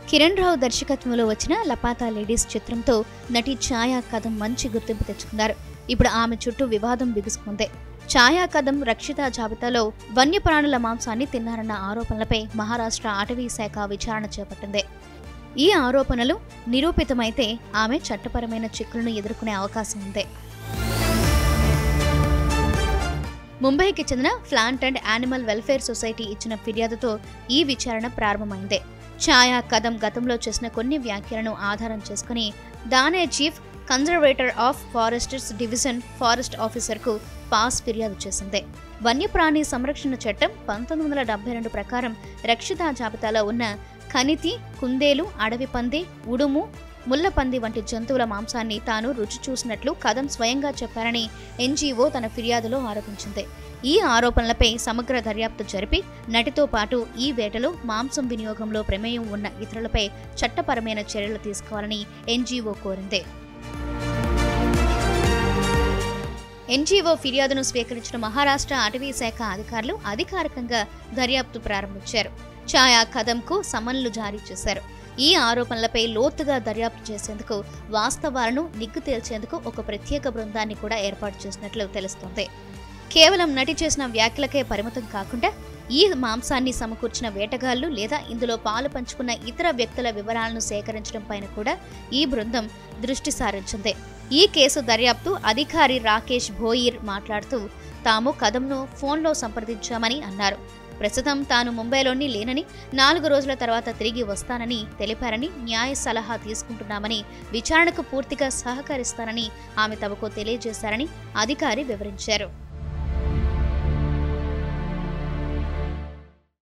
కిరణ్ రావు దర్శకత్వంలో వచ్చిన లపాతా లేడీస్ చిత్రంతో నటి ఛాయా కదం మంచి గుర్తింపు తెచ్చుకున్నారు. ఇప్పుడు ఆమె చుట్టూ వివాదం బిగుసుకుంది. ఛాయా కదం రక్షిత జాబితాలో వన్యప్రాణుల మాంసాన్ని తిన్నారన్న ఆరోపణలపై మహారాష్ట్ర అటవీ శాఖ విచారణ చేపట్టింది. ఈ ఆరోపణలు నిరూపితమైతే ఆమె చట్టపరమైన చిక్కులను ఎదుర్కొనే అవకాశం ఉంది. ముంబైకి చెందిన plant and animal welfare society ఇచ్చిన ఫిర్యాదుతో ఈ విచారణ ప్రారంభమైంది. ఛాయా కదం గతంలో చేసిన కొన్ని వ్యాఖ్యలను ఆధారం చేసుకుని దానే chief conservator of forests division forest ఆఫీసర్కు పాస్ ఫిర్యాదు చేసింది. వన్యప్రాణి సంరక్షణ చట్టం 1972 ప్రకారం రక్షిత జాబితాలో ఉన్న కనితి, కుందేలు, అడవి పంది, ఉడుము, ముల్లపంది వంటి జంతువుల మాంసాన్ని తాను రుచి చూసినట్లు కదం స్వయంగా చెప్పారని ఎన్జీఓ తన ఫిర్యాదులో ఆరోపించింది. ఈ ఆరోపణలపై సమగ్ర దర్యాప్తు జరిపి నటితో పాటు ఈ వేటలో మాంసం వినియోగంలో ప్రమేయం ఉన్న ఇతరులపై చట్టపరమైన చర్యలు తీసుకోవాలని ఎన్జీఓ కోరింది. ఎన్జీఓ ఫిర్యాదును స్వీకరించిన మహారాష్ట్ర అటవీ శాఖ అధికారులు అధికారికంగా దర్యాప్తు ప్రారంభించారు. ఛాయా కదంకు సమన్లు జారీ చేశారు. ఈ ఆరోపణలపై లోతుగా దర్యాప్తు చేసేందుకు, వాస్తవాలను నిగ్గు తేల్చేందుకు ఒక ప్రత్యేక బృందాన్ని కూడా ఏర్పాటు చేసినట్లు తెలుస్తోంది. కేవలం నటి చేసిన వ్యాఖ్యలకే పరిమితం కాకుండా ఈ మాంసాన్ని సమకూర్చిన వేటగాళ్లు లేదా ఇందులో పాలు పంచుకున్న ఇతర వ్యక్తుల వివరాలను సేకరించడం పైన కూడా ఈ బృందం దృష్టి సారించింది. ఈ కేసు దర్యాప్తు అధికారి రాకేష్ భోయిర్ మాట్లాడుతూ తాము కదంను ఫోన్లో సంప్రదించామని అన్నారు. ప్రస్తుతం తాను ముంబైలోని లేనని, 4 రోజుల తర్వాత తిరిగి వస్తానని తెలిపారని, న్యాయ సలహా తీసుకుంటున్నామని, విచారణకు పూర్తిగా సహకరిస్తానని ఆమె తమకు తెలియజేశారని అధికారి వివరించారు.